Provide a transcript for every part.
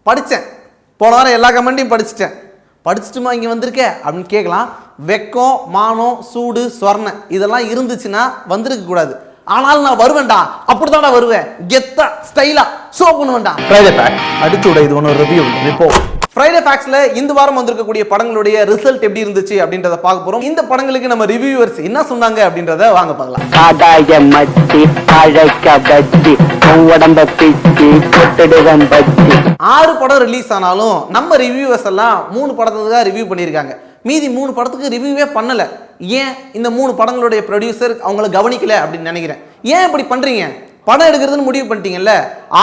படித்தேன், போன வாரம் எல்லா கமெண்ட்டையும் படிச்சுட்டேன். படிச்சுட்டுமா இங்கே வந்திருக்க அப்படின்னு கேட்கலாம். வெக்கம், மானம், சூடு, சொர்ண இதெல்லாம் இருந்துச்சுன்னா வந்திருக்க கூடாது. ஆனாலும் நான் வருவேன்டா, அப்படித்தான்டா வருவேன், கெத்தா ஸ்டைலா ஷோ பண்ணுவேன்டா. ஃப்ரைடே ஃபேக்ட் அடுத்து இது ஒன்று ரிவ்யூ ரிப்போர்ட். ஃப்ரைடே ஃபேக்ட்ஸ்ல இந்த வாரம் வந்திருக்கக்கூடிய படங்களுடைய ரிசல்ட் எப்படி இருந்துச்சு அப்படின்றத பார்க்க போறோம். இந்த படங்களுக்கு நம்ம ரிவ்யூவர்ஸ் என்ன சொன்னாங்க அப்படின்றத வாங்க பார்க்கலாம். காதாய மச்சி அழைக்க பச்சி உடம்ப பிச்சி கொட்டிடுவன் பச்சி. 6 படம் ரிலீஸ் ஆனாலும் நம்ம ரிவ்யூவர்ஸ் எல்லாம் 3 படத்துக்கு தான் ரிவ்யூ பண்ணியிருக்காங்க. மீதி 3 படத்துக்கு ரிவ்யூவே பண்ணல. ஏன்? இந்த 3 படங்களுடைய ப்ரொடியூசர் அவங்கள கவனிக்கல அப்படின்னு நினைக்கிறேன். ஏன் இப்படி பண்றீங்க? படம் எடுக்கிறதுன்னு முடிவு பண்ணிட்டீங்கல்ல,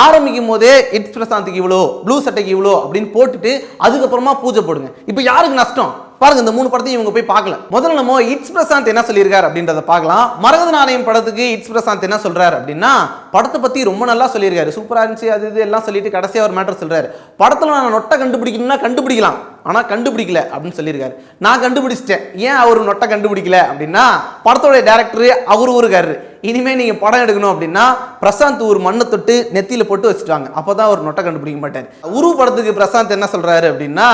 ஆரம்பிக்கும் போதே இட்ஸ் பிரசாந்துக்கு இவ்வளோ, ப்ளூ சட்டைக்கு இவ்வளோ அப்படின்னு போட்டுட்டு அதுக்கப்புறமா பூஜை போடுங்க. இப்போ யாருக்கு நஷ்டம்? பாருங்க, இந்த 3 படத்தையும் இவங்க போய் பார்க்கல. முதல்ல நம்ம இட்ஸ் பிரசாந்த் என்ன சொல்லியிருக்காரு அப்படின்றத பார்க்கலாம். மரகத நாணயம் படத்துக்கு இட்ஸ் பிரசாந்த் என்ன சொல்றாரு அப்படின்னா, படத்தை பத்தி ரொம்ப நல்லா சொல்லியிருக்காரு, சூப்பரா இருந்துச்சு அது இது எல்லாம் சொல்லிட்டு கடைசியா ஒரு மேட்டர் சொல்றாரு. படத்துல நான் நொட்டை கண்டுபிடிக்கணும்னா கண்டுபிடிக்கலாம், ஆனா கண்டுபிடிக்கல அப்படின்னு சொல்லியிருக்காரு. நான் கண்டுபிடிச்சிட்டேன். ஏன் அவர் நொட்டை கண்டுபிடிக்கல அப்படின்னா, படத்தோட டைரக்டர் அவரு இருக்காரு. இனிமே நீங்க படம் எடுக்கணும் அப்படின்னா பிரசாந்த் ஒரு மண்ணை தொட்டு நெத்தியில போட்டு வச்சுட்டாங்க, அப்பதான் அவர் நொட்டை கண்டுபிடிக்க மாட்டார். உரு படத்துக்கு பிரசாந்த் என்ன சொல்றாரு அப்படின்னா,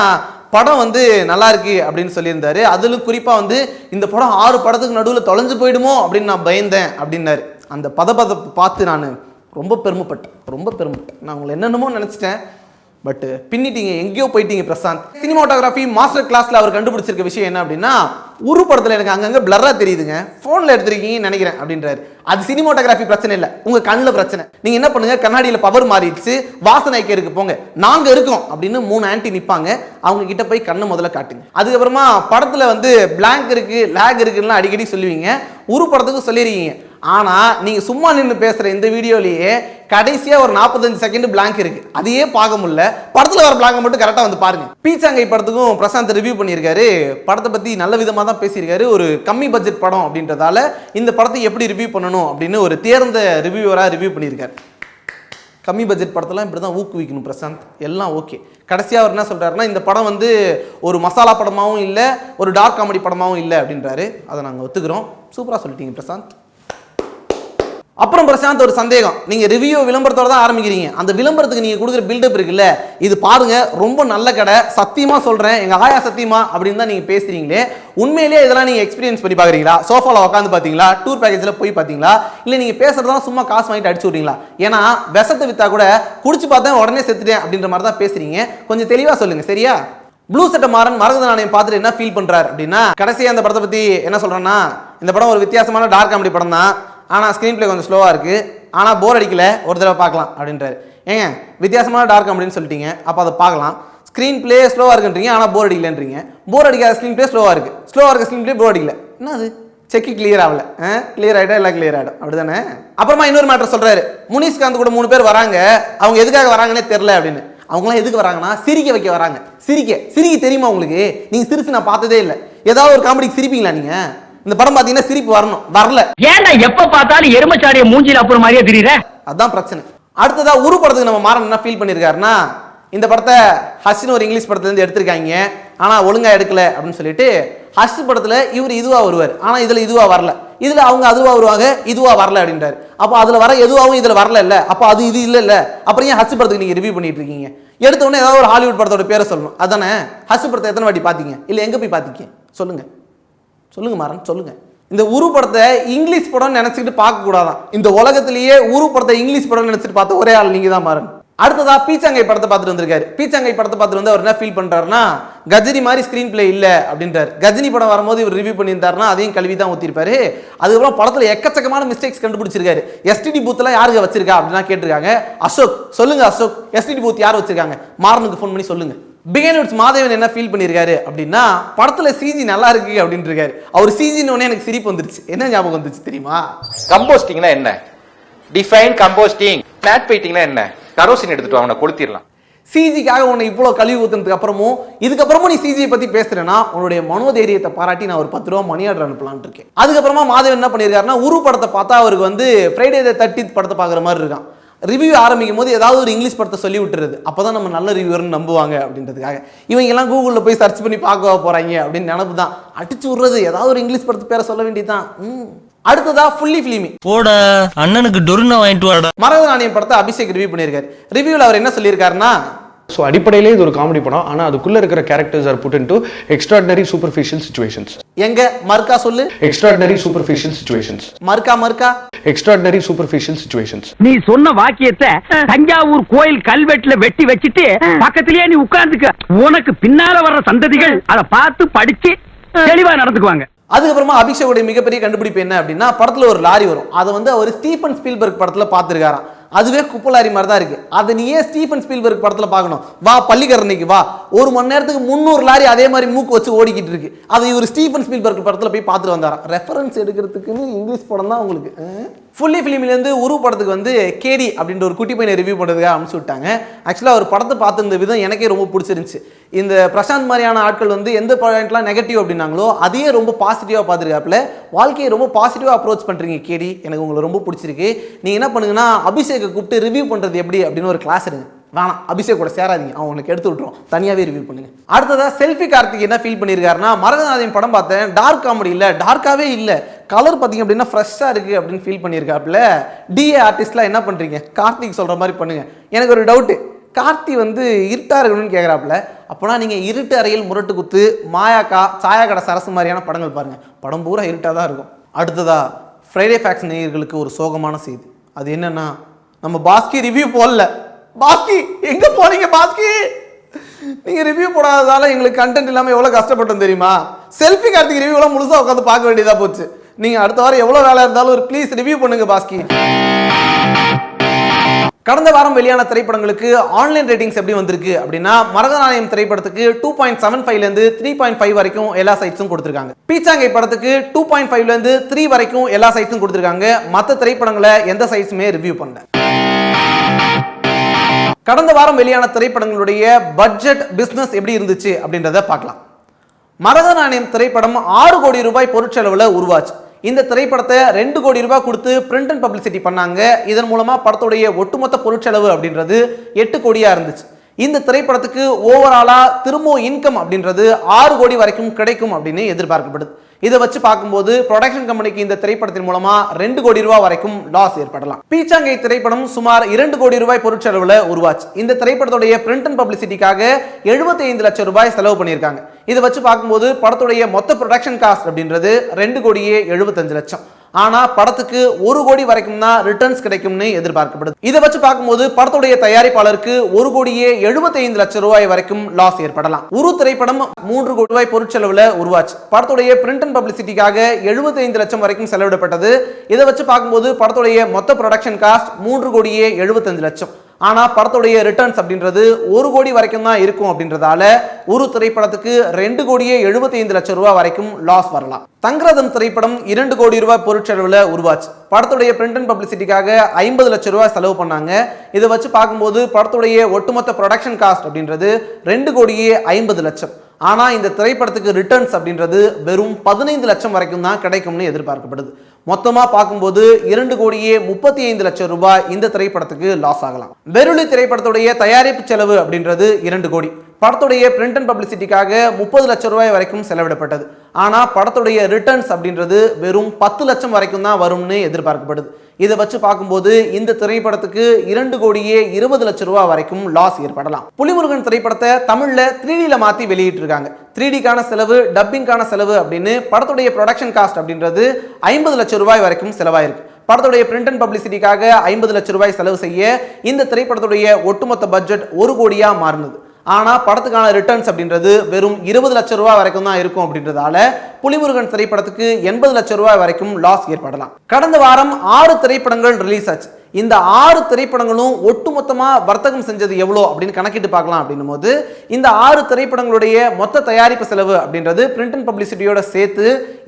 படம் நல்லா இருக்கு அப்படின்னு சொல்லியிருந்தாரு. அதிலும் குறிப்பா இந்த படம் 6 படத்துக்கு நடுவில் தொலைஞ்சு போயிடுமோ அப்படின்னு நான் பயந்தேன் அப்படின்னாரு. அந்த பதப்பதப்பு பார்த்து நான் ரொம்ப பெருமைப்பட்டேன். நான் உங்களை என்னென்னமோ நினைச்சிட்டேன், பட் பின்னிட்டீங்க, எங்கேயோ போயிட்டீங்க பிரசாந்த். சினிமாட்டோகிராஃபி மாஸ்டர் கிளாஸ்ல அவர் கண்டுபிடிச்சிருக்க விஷயம் என்ன அப்படின்னா, உரு படத்துல எனக்கு அங்கங்க பிளரா தெரியுதுங்க, போன்ல எடுத்திருக்கீங்கன்னு நினைக்கிறேன் அப்படின்றாரு. அது சினிமாட்டோகிராஃபி பிரச்சனை இல்லை, உங்க கண்ணில் பிரச்சனை. நீங்க என்ன பண்ணுங்க, கண்ணாடியில் பவர் மாறிடுச்சு, வாசனை இருக்கு போங்க, நாங்க இருக்கோம் அப்படின்னு 3 ஆன்டி நிப்பாங்க, அவங்க கிட்ட போய் கண்ணை முதல்ல காட்டுங்க. அதுக்கப்புறமா படத்துல பிளாங்க் இருக்கு, லேக் இருக்குன்னு அடிக்கடி சொல்லுவீங்க, உரு படத்துக்கு சொல்லிருக்கீங்க. ஆனா நீங்க சும்மா நின்று பேசுற இந்த வீடியோலயே கடைசியா ஒரு 45 செகண்ட் பிளாங்க் இருக்கு, அதையே பார்க்க முடியல. படத்துல வர பிளாங்க மட்டும் கரெக்டா பாருங்க. பீச்சாங்கை படத்துக்கும் பிரசாந்த் ரிவ்யூ பண்ணியிருக்காரு. படத்தை பத்தி நல்ல விதமா தான் பேசியிருக்காரு. ஒரு கம்மி பட்ஜெட் படம் அப்படின்றதால இந்த படத்தை எப்படி ரிவ்யூ பண்ணணும் அப்படின்னு ஒரு தேர்ந்த ரிவ்யூவரா ரிவ்யூ பண்ணியிருக்காரு. கம்மி பட்ஜெட் படத்தெல்லாம் இப்படி தான் ஊக்குவிக்கணும் பிரசாந்த், எல்லாம் ஓகே. கடைசியாக அவர் என்ன சொல்கிறாருன்னா, இந்த படம் ஒரு மசாலா படமாகவும் இல்லை, ஒரு டார்க் காமெடி படமாகவும் இல்லை அப்படின்றாரு. அதை நாங்கள் ஒத்துக்கிறோம். சூப்பராக சொல்லிட்டீங்க பிரசாந்த். அப்புறம் பிரசாந்த் ஒரு சந்தேகம், நீங்க ரிவ்யூ விளம்பரத்தோட தான் ஆரம்பிக்கிறீங்க, அந்த விளம்பரத்துக்கு நீங்க கொடுக்குற பில்டப் இருக்குல்ல, இது பாருங்க ரொம்ப நல்ல கடை, சத்தியமா சொல்றேன், எங்க ஆயா சத்தியமா அப்படின்னு தான் நீங்க பேசுறீங்களே, உண்மையிலேயே இதெல்லாம் நீங்க எக்ஸ்பீரியன்ஸ் பண்ணி பாக்குறீங்களா? சோஃபால உட்காந்து பாத்தீங்களா? டூர் பேக்கேஜ்ல போய் பாத்தீங்களா? இல்ல நீங்க பேசுறதெல்லாம் சும்மா காசு வாங்கிட்டு அடிச்சு விடுறீங்களா? ஏன்னா விஷத்தை வித்தா கூட குடிச்சு பார்த்தேன் உடனே செத்துட்டேன் அப்படின்ற மாதிரி தான் பேசுறீங்க. கொஞ்சம் தெளிவா சொல்லுங்க சரியா? ப்ளூ சட்டை மாறன் மரகத நாணயம் பார்த்துட்டு என்ன ஃபீல் பண்றாரு அப்படின்னா, கடைசியா அந்த படத்தை பத்தி என்ன சொல்றேன்னா, இந்த படம் ஒரு வித்தியாசமான டார்க் காமெடி படம் தான், ஆனால் ஸ்க்ரீன் பிளே கொஞ்சம் ஸ்லோவாக இருக்குது, ஆனால் போர் அடிக்கல, ஒரு தடவை பார்க்கலாம் அப்படின்றாரு. ஏங்க வித்தியாசமான டார்க் அப்படின்னு சொல்லிட்டீங்க, அப்போ அதை பார்க்கலாம். ஸ்க்ரீன் பிளே ஸ்லோவாக இருக்குன்றீங்க, ஆனால் போர் அடிக்கலன்றீங்க. போர் அடிக்காத ஸ்க்ரீன் பிளே ஸ்லோவாக இருக்குது, ஸ்லோவாக இருக்க ஸ்க்ரீன் பிளே போர் அடிக்கல. என்ன அது? செக் கிளியர் ஆகல, கிளியர் ஆகிட்டா எல்லாம் கிளியர் ஆகிடும், அப்படி தானே? அப்புறமா இன்னொரு மேட்டர் சொல்கிறாரு, முனிஷ்காந்த் கூட 3 பேர் வராங்க, அவங்க எதுக்காக வராங்கன்னே தெரில அப்படின்னு. அவங்களாம் எதுக்கு வராங்கன்னா சிரிக்க வைக்க வராங்க. சிரிக்க தெரியுமா உங்களுக்கு? நீங்கள் சிரிச்சு நான் பார்த்ததே இல்லை. ஏதாவது ஒரு காமெடிக்கு சிரிப்பீங்களா நீங்கள்? இந்த படம் பாத்தீங்கன்னா சிரிப்பு வரணும், வரல. ஏன்டா எப்ப பார்த்தாலும் எருமச்சாடிய மூஞ்சில அப்புறம் மாதிரியே தெரியுற? அதான் பிரச்சனை. அடுத்ததா உரு படத்துக்கு நம்ம மாறன் என்ன ஃபீல் பண்ணிருக்காருன்னா, இந்த படத்தை ஹஷ்னு ஒரு இங்கிலீஷ் படத்துல இருந்து எடுத்திருக்காங்க, ஆனா ஒழுங்கா எடுக்கல அப்படின்னு சொல்லிட்டு ஹஷ் படத்துல இவர் இதுவா வருவார், ஆனா இதுல இதுவா வரல, இதுல அவங்க அதுவா வருவாங்க, இதுவா வரல அப்படின்றாரு. அப்போ அதுல வர எதுவாகவும் இதுல வரல இல்ல, அப்போ அது இது இல்ல, அப்புறம் ஏன் ஹஷ் படத்துக்கு நீங்க ரிவ்யூ பண்ணிட்டு இருக்கீங்க? எடுத்த உடனே ஏதாவது ஒரு ஹாலிவுட் படத்தோட பேரை சொல்லணும், அதானே? ஹஷ் படத்தை எத்தனை வாட்டி பாத்தீங்க, இல்ல எங்க போய் பாத்தீங்க? சொல்லுங்க மாறன், சொல்லுங்க. இந்த உரு படத்தை இங்கிலீஷ் படம் நினைச்சுக்கிட்டு பார்க்க கூடாதான். இந்த உலகத்திலேயே உரு படத்தை இங்கிலீஷ் படம் நினைச்சிட்டு பார்த்த ஒரே ஆள் நீங்க தான் மாறன். அடுத்ததா பீச்சாங்கை படத்தை பார்த்துட்டு வந்திருக்காரு. பீச்சாங்கை படத்தை பார்த்துட்டு அவர் என்ன ஃபீல் பண்றாருன்னா, கஜினி மாதிரி ஸ்கிரீன் பிளே இல்ல அப்படின்றாரு. கஜினி படம் வரும்போது இவர் ரிவ்யூ பண்ணியிருந்தாருன்னா அதையும் கல்வி தான் ஊத்திருப்பாரு. அதுக்கப்புறம் படத்துல எக்கச்சக்கமான மிஸ்டேக்ஸ் கண்டுபிடிச்சிருக்காரு. எஸ்டிடி பூத்லாம் யாருக்கு வச்சிருக்கா அப்படின்னா கேட்டிருக்காங்க. அசோக் சொல்லுங்க, அசோக் எஸ்டிடி பூத் யார் வச்சிருக்காங்க? மாறனுக்கு ஃபோன் பண்ணி சொல்லுங்க. பிகைன்வுட்ஸ் மாதவன் என்ன ஃபீல் பண்ணியிருக்காரு அப்படின்னா, படத்துல சிஜி நல்லா இருக்கு அப்படின்னு இருக்காரு. அவர் சிஜின்னு உடனே எனக்கு சிரிப்பு வந்துருச்சு. என்ன ஞாபகம் வந்துச்சு தெரியுமா? கம்போஸ்டிங்னா என்ன? Define composting. மேட் பெயிண்டிங்னா என்ன? கரோசின் எடுத்துட்டு அவனை கொளுத்திடலாம். சிஜிக்காக உன்னை இவ்வளவு கழிவு ஊத்துனதுக்கு இதுக்கப்புறமும் நீ சிஜியை பத்தி பேசுறேன்னா உன்னுடைய மனோதைரியத்தை பாராட்டி நான் ஒரு 10 ரூபா மணி ஆர்டர் அனுப்பலான் இருக்கேன். அதுக்கப்புறமா மாதவன் என்ன பண்ணியிருக்காருன்னா, உரு படத்தை பார்த்தா அவருக்கு ஃப்ரைடே தி 13th படத்தை பார்க்குற மாதிரி இருக்கான். ரிவ்யூ ஆரம்பிக்கும் போது ஏதாவது ஒரு இங்கிலீஷ் படத்தை சொல்லி விட்டுறது, அப்போதான் நம்ம நல்ல ரிவ்யூவர்னு நம்புவாங்க அப்படின்றதுக்காக. இவங்க எல்லாம் கூகுளில் போய் சர்ச் பண்ணி பார்க்க போறாங்க அப்படின்னு நினப்பு தான். அடிச்சு விடுறது, ஏதாவது ஒரு இங்கிலீஷ் படத்து பேரை சொல்ல வேண்டியதுதான். அடுத்ததா ஃபுல்லி ஃபிலிமி போட அண்ணனுக்கு டொருனா வாங்கிட்டு வாடா. மரகத நாணயம் படத்தை அபிஷேக் ரிவ்யூ பண்ணியிருக்காரு. ரிவ்யூவில் அவர் என்ன சொல்லியிருக்காருன்னா, ஸோ அடிப்படையிலே இது ஒரு காமெடி படம், ஆனால் அதுக்குள்ள இருக்கிற characters are put into extraordinary superficial situations. எங்க மர்க்கா சொல்லு. Extraordinary superficial situations. மர்க்கா எக்ஸ்ட்ராடினரி சூப்பர்ஃபிஷியல் சிச்சுவேஷன்ஸ். நீ சொன்ன வாக்கியத்தை தஞ்சாவூர் கோயில் கல்வெட்டுல வெட்டி வச்சிட்டு பக்கத்திலேயே நீ உட்கார்ந்துக்க. உனக்கு பின்னால வர்ற சந்ததிகள் அதை பார்த்து படிச்சு தெளிவா நடந்துக்குவாங்க. அதுக்கப்புறமா அபிஷேகோட மிகப்பெரிய கண்டுபிடிப்பு என்ன அப்படின்னா, படத்துல ஒரு லாரி வரும். அதை வந்து அவர் ஸ்டீஃபன் ஸ்பீல்பர்க் படத்துல பார்த்திருக்காராம். அதுவே குப்பலாரி மாதிரி தான் இருக்கு. அதை நீ ஏன் ஸ்டீஃபன் ஸ்பீல்பர்க் படத்துல பார்க்கணும்? வா பள்ளிக்கரணைக்கு வா, 1 மணி நேரத்துக்கு 300 லாரி அதே மாதிரி மூக்கு வச்சு ஓடிக்கிட்டு இருக்கு. அதை இவர் ஸ்டீஃபன் ஸ்பீல்பர்க் படத்துல போய் பார்த்துட்டு வந்தாராம். ரெஃபரன்ஸ் எடுக்கிறதுக்குன்னு இங்கிலீஷ் படம் தான் உங்களுக்கு. ஃபுல்லி ஃபிலிமிலேருந்து உரு படத்துக்கு வந்து கேடி அப்படின்ற ஒரு குட்டி பையனை ரிவ்யூ பண்ணுறதுக்காக அனுப்பிச்சு விட்டாங்க. ஆக்சுவலாக ஒரு படத்தை பார்த்துருந்த விதம் எனக்கே ரொம்ப பிடிச்சிருந்துச்சு. இந்த பிரசாந்த் மாதிரியான ஆட்கள் வந்து எந்த பாயிண்ட்லாம் நெகட்டிவ் அப்படின்னாங்களோ அதையே ரொம்ப பாசிட்டிவாக பார்த்துருக்காப்புல. வாழ்க்கையை ரொம்ப பாசிட்டிவாக அப்ரோச் பண்ணுறீங்க கேடி, எனக்கு உங்களை ரொம்ப பிடிச்சிருக்கு. நீங்கள் என்ன பண்ணுங்கன்னா அபிஷேக்கை கூப்பிட்டு ரிவ்யூ பண்ணுறது எப்படி அப்படின்னு ஒரு கிளாஸ் எடுங்க. வேணாம், அபிஷேக் கூட சேராதீங்க, அவன் உனக்கு எடுத்து விட்டுரும், தனியாகவே ரிவ்யூ பண்ணுங்க. அடுத்ததாக செல்ஃபி கார்த்திக் என்ன ஃபீல் பண்ணியிருக்காருன்னா, மரகநாதன் படம் பார்த்தேன், டார்க் காமெடி இல்லை, டார்க்காகவே இல்லை, கலர் பார்த்தீங்க அப்படின்னா ஃப்ரெஷ்ஷாக இருக்குது அப்படின்னு ஃபீல் பண்ணியிருக்காப்புல. டிஏ ஆர்டிஸ்ட்லாம் என்ன பண்ணுறீங்க, கார்த்திக் சொல்கிற மாதிரி பண்ணுங்க. எனக்கு ஒரு டவுட்டு, கார்த்தி வந்து இருட்டாக இருக்கணும்னு கேட்குறாப்புல. அப்போனா நீங்கள் இருட்டு அறையில் முரட்டு குத்து, மாயாக்கா, சாயாக்கடை சரசு மாதிரியான படங்கள் பாருங்கள், படம் பூரா இருட்டாக தான் இருக்கும். அடுத்ததாக ஃப்ரைடே ஃபேக்ஸ் நேயர்களுக்கு ஒரு சோகமான செய்தி. அது என்னன்னா, நம்ம பாஸ்கி ரிவ்யூ போடல. பாஸ்கி எங்க போனீங்க பாஸ்கி? நீங்க ரிவ்யூ போடாததால எங்களுக்கு கண்டென்ட் இல்லாம எவ்வளவு கஷ்டப்பட்டோம் தெரியுமா? செல்ஃபி கார்த்திக் ரிவ்யூலாம் முழுசா உட்காந்து பார்க்க வேண்டியதா போச்சு. நீங்க அடுத்த வாரம் எவ்வளவு வேலை இருந்தாலும் ஒரு ப்ளீஸ் ரிவ்யூ பண்ணுங்க பாஸ்கி. கடந்த வாரம் வெளியான திரைப்படங்களுக்கு ஆன்லைன் ரேட்டிங்ஸ் எப்படி வந்திருக்கு அப்படின்னா, மரகநாயகம் திரைப்படத்துக்கு 2.75 இருந்து 3.5 வரைக்கும் எல்லா சைட்ஸும் கொடுத்திருக்காங்க. பீச்சாங்கை படத்துக்கு 2.5 இருந்து 3 வரைக்கும் எல்லா சைட்ஸும் கொடுத்திருக்காங்க. மற்ற திரைப்படங்களை எந்த சைட்ஸுமே ரிவ்யூ பண்ணல. கடந்த வாரம் வெளியான திரைப்படங்களுடைய பட்ஜெட் பிசினஸ் எப்படி இருந்துச்சு அப்படின்றத பார்க்கலாம். மரகநாயகம் திரைப்படம் 6 கோடி ரூபாய் பொருட்செலவுல உருவாச்சு. இந்த திரைப்படத்தை 2 கோடி ரூபாய் கொடுத்து பிரிண்ட் அண்ட் பப்ளிசிட்டி பண்ணாங்க. இதன் மூலமா படத்துடைய ஒட்டுமொத்த பொருட்செலவு அப்படின்றது 8 கோடியா இருந்துச்சு. இந்த திரைப்படத்துக்கு ஓவராலா திரும்ப இன்கம் அப்படின்றது 6 கோடி வரைக்கும் கிடைக்கும் அப்படின்னு எதிர்பார்க்கப்படுது. இதை வச்சு பார்க்கும்போது ப்ரொடக்ஷன் கம்பெனிக்கு இந்த திரைப்படத்தின் மூலமா 2 கோடி ரூபாய் வரைக்கும் லாஸ் ஏற்படலாம். பீச்சாங்கை திரைப்படம் சுமார் 2 கோடி ரூபாய் பொருட்செலவுல உருவாச்சு. இந்த திரைப்படத்துடைய பிரிண்ட் அண்ட் பப்ளிசிட்டிக்காக 75 லட்சம் ரூபாய் செலவு பண்ணியிருக்காங்க. இதை வச்சு பார்க்கும்போது படத்துடைய மொத்த ப்ரொடக்ஷன் காஸ்ட் அப்படின்றது 2 கோடியே 75 லட்சம். ஆனா படத்துக்கு 1 கோடி வரைக்கும் தான் ரிட்டர்ன்ஸ் கிடைக்கும்னு எதிர்பார்க்கப்படுது. இதை வச்சு பார்க்கும்போது படத்துடைய தயாரிப்பாளருக்கு 1 கோடியே 75 லட்சம் ரூபாய் வரைக்கும் லாஸ் ஏற்படலாம். உரு திரைப்படம் 3 கோடி ரூபாய் பொருட்செலவுல உருவாச்சு. படத்துடைய பிரிண்ட் அண்ட் பப்ளிசிட்டிக்காக 75 லட்சம் வரைக்கும் செலவிடப்பட்டது. இதை வச்சு பார்க்கும்போது படத்துடைய மொத்த ப்ரொடக்ஷன் காஸ்ட் 3 கோடியே 75 லட்சம். ஆனா படத்துடைய ரிட்டர்ன்ஸ் அப்படின்றது 1 கோடி வரைக்கும் தான் இருக்கும். அப்படின்றதால ஒரு திரைப்படத்துக்கு 2 கோடியே 75 லட்சம் ரூபாய் வரைக்கும் லாஸ் வரலாம். தங்கரதம் திரைப்படம் 2 கோடி ரூபாய் பொருட்செலவுல உருவாச்சு. படத்துடைய பிரிண்ட் அண்ட் பப்ளிசிட்டிக்காக 50 லட்சம் ரூபாய் செலவு பண்ணாங்க. இதை வச்சு பார்க்கும்போது படத்துடைய ஒட்டுமொத்த ப்ரொடக்ஷன் காஸ்ட் அப்படின்றது 2 கோடியே 50 லட்சம். ஆனா இந்த திரைப்படத்துக்கு ரிட்டர்ன்ஸ் அப்படின்றது வெறும் 15 லட்சம் வரைக்கும் தான் கிடைக்கும்னு எதிர்பார்க்கப்படுது. மொத்தமா பார்க்கும்போது 2 கோடியே 35 லட்சம் ரூபாய் இந்த திரைப்படத்துக்கு லாஸ் ஆகலாம். வெருளி திரைப்படத்துடைய தயாரிப்பு செலவு அப்படின்றது 2 கோடி. படத்துடைய பிரிண்ட் அண்ட் பப்ளிசிட்டிக்காக 30 லட்சம் ரூபாய் வரைக்கும் செலவிடப்பட்டது. ஆனா படத்துடைய ரிட்டர்ன்ஸ் அப்படின்றது வெறும் 10 லட்சம் வரைக்கும் தான் வரும்னு எதிர்பார்க்கப்படுது. இதை வச்சு பார்க்கும்போது இந்த திரைப்படத்துக்கு 2 கோடியே 20 லட்சம் ரூபாய் வரைக்கும் லாஸ் ஏற்படலாம். புலிமுருகன் திரைப்படத்தை தமிழ்ல 3Dல மாத்தி வெளியிட்டு இருக்காங்க. 3Dக்கான செலவு, டப்பிங்கான செலவு அப்படின்னு படத்துடைய ப்ரொடக்ஷன் காஸ்ட் அப்படின்றது 50 லட்சம் ரூபாய் வரைக்கும் செலவாயிருக்கு. படத்துடைய பிரிண்ட் அண்ட் பப்ளிசிட்டிக்காக 50 லட்சம் ரூபாய் செலவு செய்ய இந்த திரைப்படத்துடைய ஒட்டுமொத்த பட்ஜெட் 1 கோடியா மாறினது. ஆனா படத்துக்கான ரிட்டர்ன்ஸ் அப்படின்றது வெறும் 20 லட்சம் ரூபாய் வரைக்கும் தான் இருக்கும். அப்படின்றதால புலிமுருகன் திரைப்படத்துக்கு 80 லட்சம் ரூபாய் வரைக்கும் லாஸ் ஏற்படலாம். கடந்த வாரம் 6 திரைப்படங்கள் ரிலீஸ் ஆச்சு. இந்த 6 திரைப்படங்களும் ஒட்டுமொத்தமா வர்த்தகம் செஞ்சது எவ்வளோ அப்படின்னு கணக்கிட்டு பார்க்கலாம். அப்படின்னும் போது இந்த 6 திரைப்படங்களுடைய மொத்த தயாரிப்பு செலவு அப்படின்றது பிரிண்ட் அண்ட் பப்ளிசிட்டியோட சேர்த்து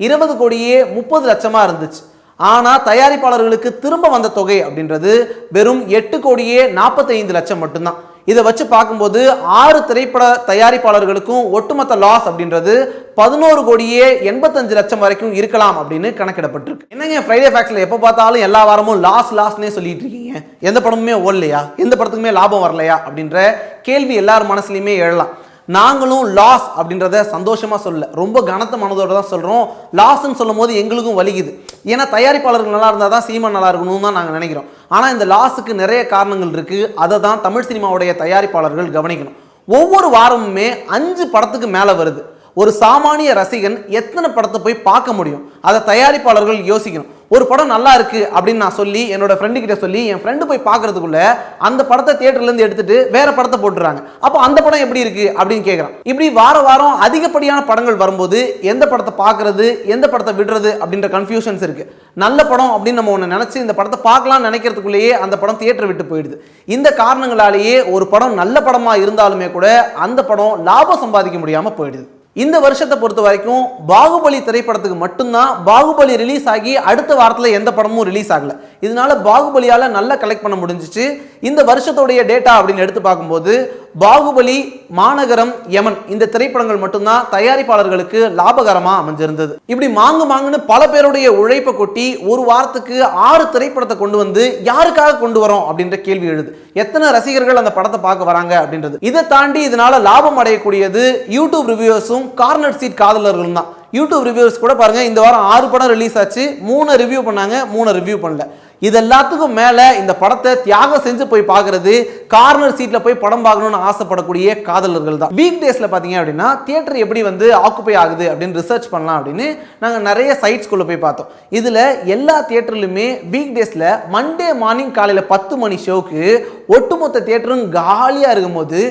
20 கோடியே 30 லட்சமா இருந்துச்சு. ஆனா தயாரிப்பாளர்களுக்கு திரும்ப வந்த தொகை அப்படின்றது வெறும் 8 கோடியே 45 லட்சம் மட்டும்தான். இதை வச்சு பார்க்கும்போது 6 திரைப்பட தயாரிப்பாளர்களுக்கும் ஒட்டுமொத்த லாஸ் அப்படின்றது 11 கோடியே 85 லட்சம் வரைக்கும் இருக்கலாம் அப்படின்னு கணக்கிடப்பட்டிருக்கு. என்னங்க ஃப்ரைடே ஃபேக்ஸ்ல எப்போ பார்த்தாலும் எல்லா வாரமும் லாஸ்னே சொல்லிட்டு இருக்கீங்க, எந்த படமுமே ஓடலையா, எந்த படத்துக்குமே லாபம் வரலையா அப்படின்ற கேள்வி எல்லார் மனசுலையுமே எழலாம். நாங்களும் லாஸ் அப்படின்றத சந்தோஷமா சொல்ல, ரொம்ப கனத்த மனதோட தான் சொல்றோம். லாஸ்ன்னு சொல்லும் போது எங்களுக்கும் வலிக்குது. ஏன்னா தயாரிப்பாளர்கள் நல்லா இருந்தால் தான் சினிமா நல்லா இருக்கணும்னு தான் நாங்கள் நினைக்கிறோம். ஆனால் இந்த லாஸுக்கு நிறைய காரணங்கள் இருக்குது. அதை தான் தமிழ் சினிமாவுடைய தயாரிப்பாளர்கள் கவனிக்கணும். ஒவ்வொரு வாரமுமே 5 படத்துக்கு மேலே வருது. ஒரு சாமானிய ரசிகன் எத்தனை படத்தை போய் பார்க்க முடியும்? அதை தயாரிப்பாளர்கள் யோசிக்கணும். ஒரு படம் நல்லா இருக்கு அப்படின்னு நான் சொல்லி என்னோட ஃப்ரெண்டு கிட்ட சொல்லி என் ஃப்ரெண்டு போய் பார்க்கறதுக்குள்ள அந்த படத்தை தியேட்டர்லேருந்து எடுத்துட்டு வேற படத்தை போட்டுறாங்க. அப்போ அந்த படம் எப்படி இருக்கு அப்படின்னு கேட்குறான். இப்படி வார வாரம் அதிகப்படியான படங்கள் வரும்போது எந்த படத்தை பார்க்கறது எந்த படத்தை விடுறது அப்படின்ற கன்ஃபியூஷன்ஸ் இருக்கு. நல்ல படம் அப்படின்னு நம்ம ஒன்று நினைச்சு இந்த படத்தை பார்க்கலாம்னு நினைக்கிறதுக்குள்ளேயே அந்த படம் தியேட்டர் விட்டு போயிடுது. இந்த காரணங்களாலேயே ஒரு படம் நல்ல படமா இருந்தாலுமே கூட அந்த படம் லாபம் சம்பாதிக்க முடியாம போயிடுது. இந்த வருஷத்தை பொறுத்த வரைக்கும் பாகுபலி திரைப்படத்துக்கு மட்டும்தான் பாகுபலி ரிலீஸ் ஆகி அடுத்த வாரத்தில் எந்த படமும் ரிலீஸ் ஆகல. இதனால பாகுபலியால நல்லா கலெக்ட் பண்ண முடிஞ்சிச்சு. இந்த வருஷத்துடைய டேட்டா அப்படின்னு எடுத்து பார்க்கும்போது பாகுபலி, மாநகரம், யமன் இந்த திரைப்படங்கள் மட்டும்தான் தயாரிப்பாளர்களுக்கு லாபகரமா அமைஞ்சிருந்தது. இப்படி மாங்குன்னு பல பேருடைய உழைப்பை கொட்டி ஒரு வாரத்துக்கு 6 திரைப்படத்தை கொண்டு வந்து யாருக்காக கொண்டு வரோம் அப்படின்ற கேள்வி எழுது. எத்தனை ரசிகர்கள் அந்த படத்தை பார்க்க வராங்க அப்படின்றது. இதை தாண்டி இதனால லாபம் அடையக்கூடியது யூடியூப் ரிவ்யூவர்ஸும் கார்னர் சீட் காதலர்களும் தான். யூடியூப் ரிவ்யூவர்ஸ் கூட பாருங்க, இந்த வாரம் 6 படம் ரிலீஸ் ஆச்சு, 3 ரிவ்யூ பண்ணாங்க, 3 ரிவ்யூ பண்ணல. இது எல்லாத்துக்கும் மேல இந்த படத்தை தியாகம் செஞ்சு போய் பார்க்கறது, கார்னர் சீட்ல போய் படம் பார்க்கணும்னு ஆசைப்படக்கூடிய காதலர்கள் தான். வீக் டேஸ்ல பாத்தீங்க அப்படின்னா தியேட்டர் எப்படி வந்து ஆக்குபை ஆகுது அப்படின்னு ரிசர்ச் பண்ணலாம் அப்படின்னு நாங்க நிறைய சைட்ஸ்குள்ள போய் பார்த்தோம். இதுல எல்லா தியேட்டர்லயுமே வீக் டேஸ்ல மண்டே மார்னிங் காலையில 10 மணி ஷோக்கு ஒட்டுமொத்த தியேட்டரும் காலியா இருக்கும்போது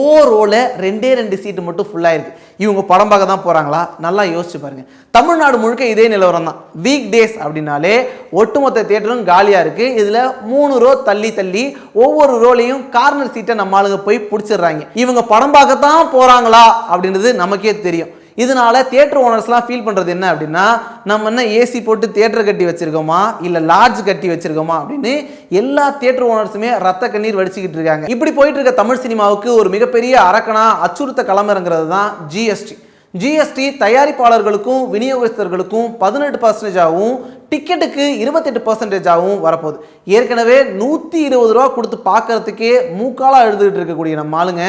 ஓரோல 2 சீட்டு மட்டும் ஃபுல்லா இருக்கு. இவங்க படம் பார்க்க தான் போறாங்களா? நல்லா யோசிச்சு பாருங்க. தமிழ்நாடு முழுக்க இதே நிலவரம் தான். வீக் டேஸ் அப்படின்னாலே ஒட்டுமொத்த தியேட்டரும் காலியா இருக்கு. இதுல 3 ரோ தள்ளி ஒவ்வொரு ரோலையும் கார்னர் சீட்டை நம்ம ஆளுங்க போய் பிடிச்சிடுறாங்க. இவங்க படம் பார்க்க தான் போறாங்களா அப்படின்றது நமக்கே தெரியும். இதனால தியேட்டர் ஓனர்ஸ்லாம் ஃபீல் பண்றது என்ன அப்படின்னா, நம்ம என்ன ஏசி போட்டு தியேட்டர் கட்டி வச்சிருக்கோமா இல்ல லாட்ஜ் கட்டி வச்சிருக்கோமா அப்படின்னு எல்லா தியேட்டர் ஓனர்ஸுமே ரத்த கண்ணீர் வடிச்சுக்கிட்டு இருக்காங்க. இப்படி போயிட்டு இருக்க தமிழ் சினிமாவுக்கு ஒரு மிகப்பெரிய அரக்கனா அச்சுறுத்த களமிறங்கிறது தான் ஜிஎஸ்டி. ஜிஎஸ்டி தயாரிப்பாளர்களுக்கும் விநியோகஸ்தர்களுக்கும் 18%ஆகவும் டிக்கெட்டுக்கு 28%ஆகவும் வரப்போகுது. ஏற்கனவே 120 ரூபா கொடுத்து பார்க்கறதுக்கே மூக்காலா எழுதிட்டு இருக்கக்கூடிய நம்ம ஆளுங்க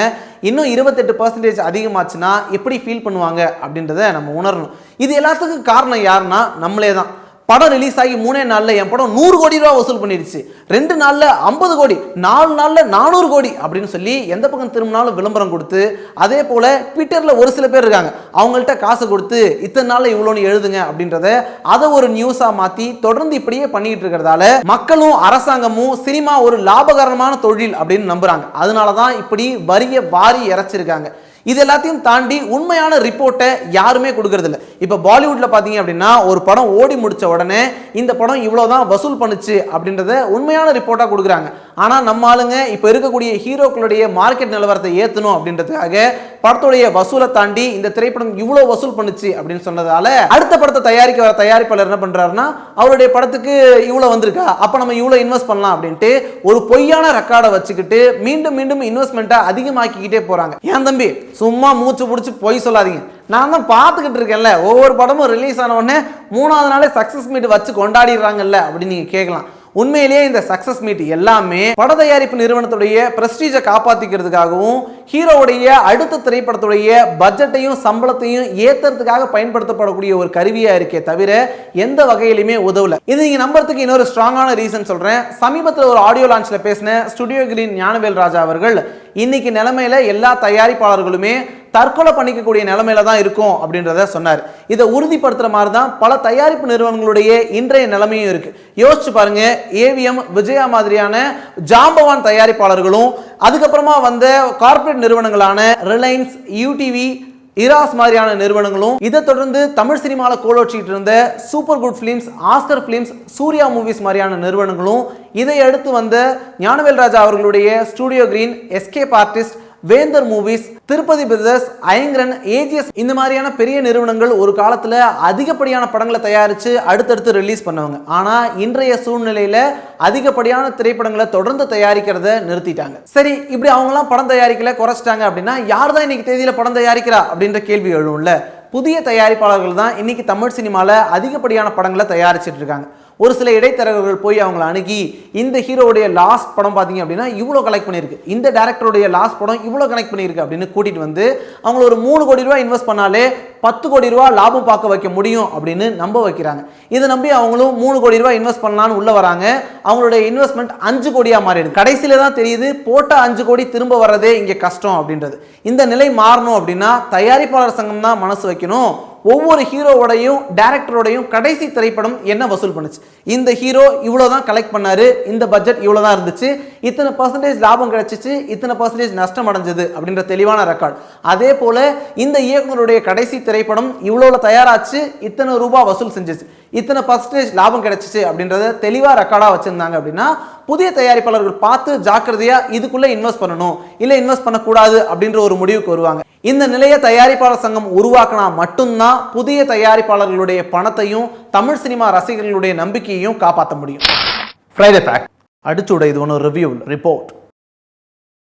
இன்னும் 28% அதிகமாச்சுன்னா எப்படி ஃபீல் பண்ணுவாங்க அப்படின்றத நம்ம உணரணும். இது எல்லாத்துக்கும் காரணம் யாருன்னா நம்மளே தான். படம் ரிலீஸ் ஆகி 3 நாள்ல என் படம் 100 கோடி ரூபா வசூல் பண்ணிடுச்சு, 2 நாள்ல 50 கோடி, 4 நாள்ல 400 கோடி அப்படின்னு சொல்லி எந்த பக்கம் திரும்பினாலும் விளம்பரம் கொடுத்து, அதே போல ட்விட்டர்ல ஒரு சில பேர் இருக்காங்க, அவங்கள்ட்ட காசு கொடுத்து இத்தனை நாள்ல இவ்வளோன்னு எழுதுங்க அப்படின்றத அதை ஒரு நியூஸா மாத்தி தொடர்ந்து இப்படியே பண்ணிட்டு இருக்கிறதால மக்களும் அரசாங்கமும் சினிமா ஒரு லாபகரமான தொழில் அப்படின்னு நம்புறாங்க. அதனாலதான் இப்படி வரிய வாரி இறைச்சிருக்காங்க. இது எல்லாத்தையும் தாண்டி உண்மையான ரிப்போர்ட்டை யாருமே கொடுக்கறது இல்லை. இப்போ பாலிவுட்ல பார்த்தீங்க அப்படின்னா ஒரு படம் ஓடி முடிச்ச உடனே இந்த படம் இவ்வளோதான் வசூல் பண்ணுச்சு அப்படின்றத உண்மையான ரிப்போர்ட்டாக கொடுக்குறாங்க. ஆனால் நம்ம ஆளுங்க இப்போ இருக்கக்கூடிய ஹீரோக்களுடைய மார்க்கெட் நிலவரத்தை ஏற்றணும் அப்படின்றதுக்காக படத்துடைய வசூலை தாண்டி இந்த திரைப்படம் இவ்வளோ வசூல் பண்ணுச்சு அப்படின்னு சொன்னதால அடுத்த படத்தை தயாரிக்க வர தயாரிப்பாளர் என்ன பண்றாருன்னா, அவருடைய படத்துக்கு இவ்வளோ வந்திருக்கா, அப்போ நம்ம இவ்வளோ இன்வெஸ்ட் பண்ணலாம் அப்படின்ட்டு ஒரு பொய்யான ரெக்கார்டை வச்சுக்கிட்டு மீண்டும் மீண்டும் இன்வெஸ்ட்மெண்ட்டை அதிகமாக்கிக்கிட்டே போறாங்க. ஏன் தம்பி சும்மா மூச்சு பிடிச்சி பொய் சொல்லாதீங்க, நான் தான் பார்த்துக்கிட்டு இருக்கேன்ல, ஒவ்வொரு படமும் ரிலீஸ் ஆன உடனே 3வது நாளே சக்சஸ் மீட் வச்சு கொண்டாடிடுறாங்கல்ல அப்படின்னு நீங்க கேட்கலாம். உண்மையிலேயே இந்த சக்சஸ் மீட் எல்லாமே பட தயாரிப்பு நிறுவனத்துடைய பிரஸ்டீஜை காப்பாத்திக்கிறதுக்காகவும் ஹீரோவுடைய அடுத்த திரைப்படத்துடைய பட்ஜெட்டையும் சம்பளத்தையும் ஏத்துறதுக்காக பயன்படுத்தப்படக்கூடிய ஒரு கருவியா இருக்கே தவிர எந்த வகையிலுமே உதவல. இது நீங்க நம்புறதுக்கு இன்னொரு ஸ்ட்ராங்கான ரீசன் சொல்றேன். சமீபத்தில் ஒரு ஆடியோ லான்ச்ல பேசின ஸ்டுடியோ கிரீன் ஞானவேல் ராஜா அவர்கள் இன்னைக்கு நிலைமையில எல்லா தயாரிப்பாளர்களுமே தற்கொலை பண்ணிக்கக்கூடிய நிலைமையில தான் இருக்கும் அப்படின்றத சொன்னார். இதை உறுதிப்படுத்துற மாதிரி தான் பல தயாரிப்பு நிறுவனங்களுடைய இன்றைய நிலைமையும் இருக்கு. யோசிச்சு பாருங்க, ஏவிஎம், விஜயா மாதிரியான ஜாம்பவான் தயாரிப்பாளர்களும் அதுக்கப்புறமா வந்த கார்ப்பரேட் நிறுவனங்களான ரிலையன்ஸ், யூடிவி, இராஸ் மாதிரியான நிறுவனங்களும், இதை தொடர்ந்து தமிழ் சினிமாவில் கோலோச்சிட்டு இருந்த super good films, Oscar films, Suriya movies மாதிரியான நிறுவனங்களும், இதை அடுத்து வந்த ஞானவேல் ராஜா அவர்களுடைய studio green, escape artist, Vendhar movies, Tirupati brothers, Ayngaran, AGS இந்த மாதிரியான பெரிய நிறுவனங்கள் ஒரு காலத்துல அதிகப்படியான படங்களை தயாரிச்சு அடுத்தடுத்து ரிலீஸ் பண்ணுவாங்க. ஆனா இன்றைய சூழ்நிலையில அதிகப்படியான திரைப்படங்களை தொடர்ந்து தயாரிக்கிறத நிறுத்திட்டாங்க. சரி, இப்படி அவங்கலாம் படம் தயாரிக்கல, குறைச்சிட்டாங்க அப்படின்னா யார் தான் இன்னைக்கு தேதியில படம் தயாரிக்கிறா அப்படின்ற கேள்வி எழும்ல. புதிய தயாரிப்பாளர்கள் தான் இன்னைக்கு தமிழ் சினிமாவில் அதிகப்படியான படங்களை தயாரிச்சிட்டு இருக்காங்க. ஒரு சில இடைத்தரகர்கள் போய் அவங்களை அணுகி இந்த ஹீரோவுடைய லாஸ்ட் படம் பார்த்தீங்க அப்படின்னா இவ்வளோ கலெக்ட் பண்ணியிருக்கு, இந்த டேரக்டருடைய லாஸ்ட் படம் இவ்வளோ கனெக்ட் பண்ணியிருக்கு அப்படின்னு கூட்டிட்டு வந்து அவங்கள ஒரு 3 கோடி ரூபாய் இன்வெஸ்ட் பண்ணாலே 10 கோடி ரூபாய் லாபம் பார்க்க வைக்க முடியும் அப்படின்னு நம்ப வைக்கிறாங்க. இதை நம்பி அவங்களும் 3 கோடி ரூபாய் இன்வெஸ்ட் பண்ணலான்னு உள்ள வராங்க. அவங்களுடைய இன்வெஸ்ட்மெண்ட் 5 கோடியா மாறிடுது. கடைசியில தான் தெரியுது போட்ட 5 கோடி திரும்ப வர்றதே இங்கே கஷ்டம் அப்படின்றது. இந்த நிலை மாறணும் அப்படின்னா தயாரிப்பாளர் சங்கம் தான் மனசு வைக்கணும். ஒவ்வொரு ஹீரோவோடையும் டைரக்டரோடையும் கடைசி திரைப்படம் என்ன வசூல் பண்ணுச்சு, இந்த ஹீரோ இவ்வளோதான் கலெக்ட் பண்ணாரு, இந்த பட்ஜெட் இவ்வளோதான் இருந்துச்சு, இத்தனை % லாபம் கிடைச்சிச்சு, இத்தனை % நஷ்டம் அடைஞ்சது அப்படின்ற தெளிவான ரெக்கார்ட். அதே போல இந்த இயக்குனருடைய கடைசி திரைப்படம் இவ்வளோ தயாராச்சு, இத்தனை ரூபாய் வசூல் செஞ்சிச்சு, இத்தனை % லாபம் கிடைச்சிச்சு அப்படின்றத தெளிவாக ரெக்கார்டாக வச்சிருந்தாங்க அப்படின்னா புதிய தயாரிப்பாளர்கள் பார்த்து ஜாக்கிரதையா இதுக்குள்ள இன்வெஸ்ட் பண்ணணும், இல்லை இன்வெஸ்ட் பண்ணக்கூடாது அப்படின்ற ஒரு முடிவுக்கு வருவாங்க. இந்த நிலையை தயாரிப்பாளர் சங்கம் உருவாக்கினா மட்டும்தான் புதிய தயாரிப்பாளர்களுடைய பணத்தையும் தமிழ் சினிமா ரசிகர்களுடைய நம்பிக்கையையும் காப்பாற்ற முடியும். ஃப்ரைடே ஃபேக்ட் அடிச்சுட இது ஒன்று ரிவ்யூ ரிப்போர்ட்.